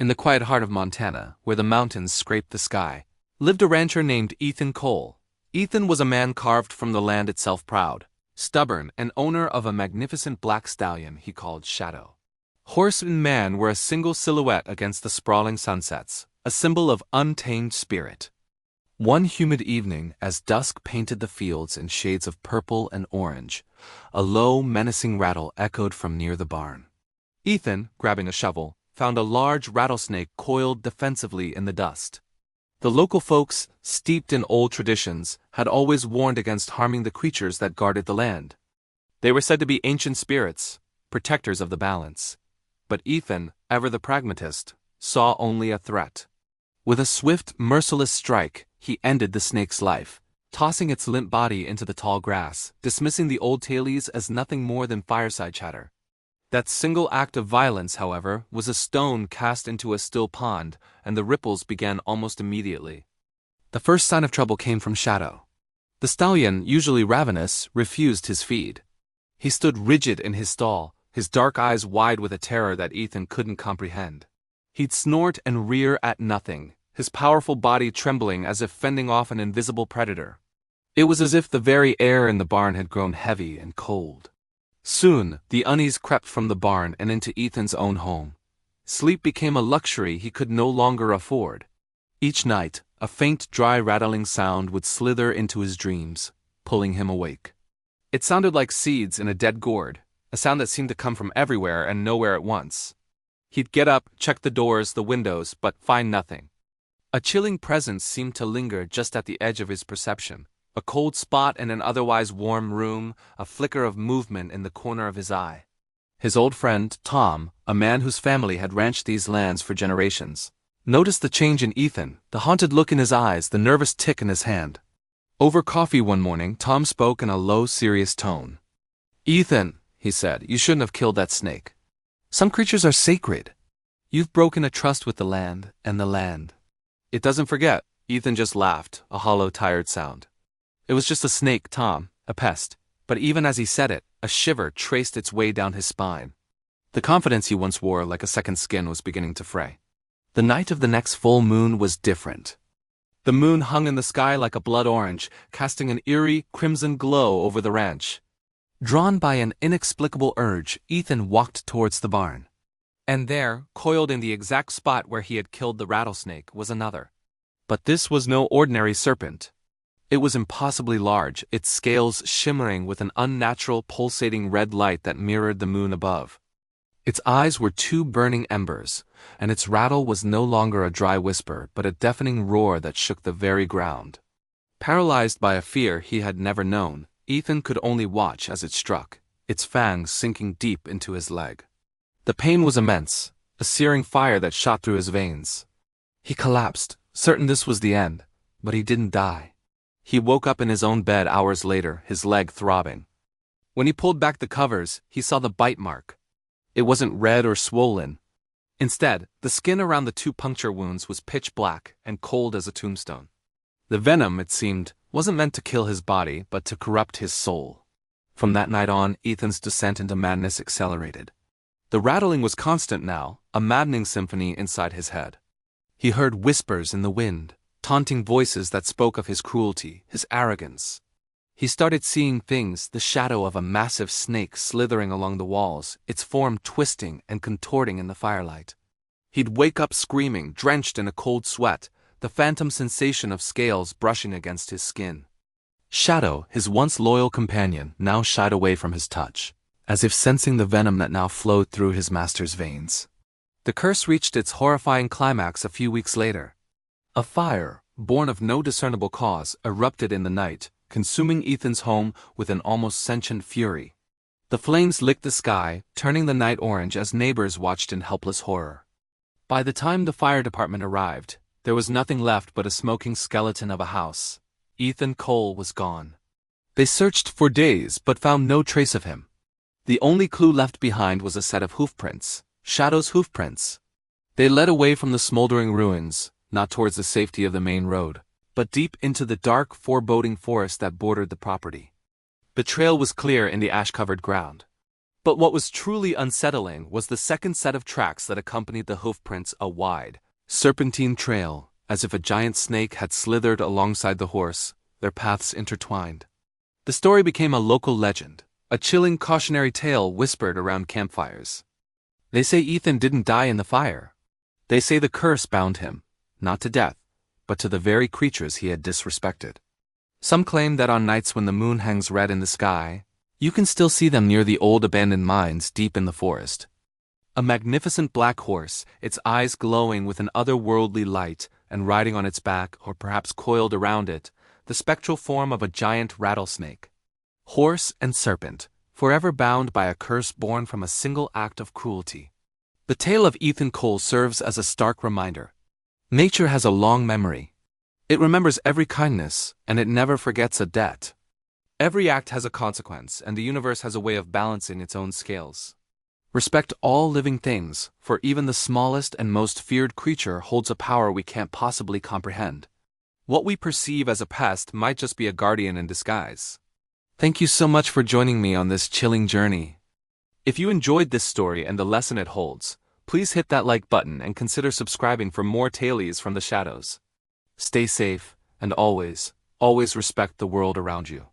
In the quiet heart of Montana, where the mountains scraped the sky, lived a rancher named Ethan Cole. Ethan was a man carved from the land itself, proud, stubborn, and owner of a magnificent black stallion he called Shadow. Horse and man were a single silhouette against the sprawling sunsets, a symbol of untamed spirit. One humid evening, as dusk painted the fields in shades of purple and orange, a low, menacing rattle echoed from near the barn. Ethan, grabbing a shovel, found a large rattlesnake coiled defensively in the dust. The local folks, steeped in old traditions, had always warned against harming the creatures that guarded the land. They were said to be ancient spirits, protectors of the balance. But Ethan, ever the pragmatist, saw only a threat. With a swift, merciless strike, he ended the snake's life, tossing its limp body into the tall grass, dismissing the old tailies as nothing more than fireside chatter. That single act of violence, however, was a stone cast into a still pond, and the ripples began almost immediately. The first sign of trouble came from Shadow. The stallion, usually ravenous, refused his feed. He stood rigid in his stall, his dark eyes wide with a terror that Ethan couldn't comprehend. He'd snort and rear at nothing, his powerful body trembling as if fending off an invisible predator. It was as if the very air in the barn had grown heavy and cold. Soon, the unease crept from the barn and into Ethan's own home. Sleep became a luxury he could no longer afford. Each night, a faint, dry rattling sound would slither into his dreams, pulling him awake. It sounded like seeds in a dead gourd, a sound that seemed to come from everywhere and nowhere at once. He'd get up, check the doors, the windows, but find nothing. A chilling presence seemed to linger just at the edge of his perception. A cold spot in an otherwise warm room, a flicker of movement in the corner of his eye. His old friend, Tom, a man whose family had ranched these lands for generations, noticed the change in Ethan, the haunted look in his eyes, the nervous tick in his hand. Over coffee one morning, Tom spoke in a low, serious tone. "Ethan," he said, "you shouldn't have killed that snake. Some creatures are sacred. You've broken a trust with the land, and the land. It doesn't forget." Ethan just laughed, a hollow, tired sound. "It was just a snake, Tom, a pest." But even as he said it, a shiver traced its way down his spine. The confidence he once wore like a second skin was beginning to fray. The night of the next full moon was different. The moon hung in the sky like a blood orange, casting an eerie, crimson glow over the ranch. Drawn by an inexplicable urge, Ethan walked towards the barn. And there, coiled in the exact spot where he had killed the rattlesnake, was another. But this was no ordinary serpent. It was impossibly large, its scales shimmering with an unnatural, pulsating red light that mirrored the moon above. Its eyes were two burning embers, and its rattle was no longer a dry whisper but a deafening roar that shook the very ground. Paralyzed by a fear he had never known, Ethan could only watch as it struck, its fangs sinking deep into his leg. The pain was immense, a searing fire that shot through his veins. He collapsed, certain this was the end, but he didn't die. He woke up in his own bed hours later, his leg throbbing. When he pulled back the covers, he saw the bite mark. It wasn't red or swollen. Instead, the skin around the two puncture wounds was pitch black and cold as a tombstone. The venom, it seemed, wasn't meant to kill his body, but to corrupt his soul. From that night on, Ethan's descent into madness accelerated. The rattling was constant now, a maddening symphony inside his head. He heard whispers in the wind, taunting voices that spoke of his cruelty, his arrogance. He started seeing things, the shadow of a massive snake slithering along the walls, its form twisting and contorting in the firelight. He'd wake up screaming, drenched in a cold sweat, the phantom sensation of scales brushing against his skin. Shadow, his once loyal companion, now shied away from his touch, as if sensing the venom that now flowed through his master's veins. The curse reached its horrifying climax a few weeks later. A fire, born of no discernible cause, erupted in the night, consuming Ethan's home with an almost sentient fury. The flames licked the sky, turning the night orange as neighbors watched in helpless horror. By the time the fire department arrived, there was nothing left but a smoking skeleton of a house. Ethan Cole was gone. They searched for days but found no trace of him. The only clue left behind was a set of hoofprints, Shadow's hoofprints. They led away from the smoldering ruins, not towards the safety of the main road, but deep into the dark, foreboding forest that bordered the property. The trail was clear in the ash-covered ground. But what was truly unsettling was the second set of tracks that accompanied the hoofprints, a wide, serpentine trail, as if a giant snake had slithered alongside the horse, their paths intertwined. The story became a local legend, a chilling cautionary tale whispered around campfires. They say Ethan didn't die in the fire. They say the curse bound him, not to death, but to the very creatures he had disrespected. Some claim that on nights when the moon hangs red in the sky, you can still see them near the old abandoned mines deep in the forest. A magnificent black horse, its eyes glowing with an otherworldly light, and riding on its back, or perhaps coiled around it, the spectral form of a giant rattlesnake. Horse and serpent, forever bound by a curse born from a single act of cruelty. The tale of Ethan Cole serves as a stark reminder. Nature has a long memory. It remembers every kindness, and it never forgets a debt. Every act has a consequence, and the universe has a way of balancing its own scales. Respect all living things, for even the smallest and most feared creature holds a power we can't possibly comprehend. What we perceive as a pest might just be a guardian in disguise. Thank you so much for joining me on this chilling journey. If you enjoyed this story and the lesson it holds, please hit that like button and consider subscribing for more tales from the shadows. Stay safe, and always, always respect the world around you.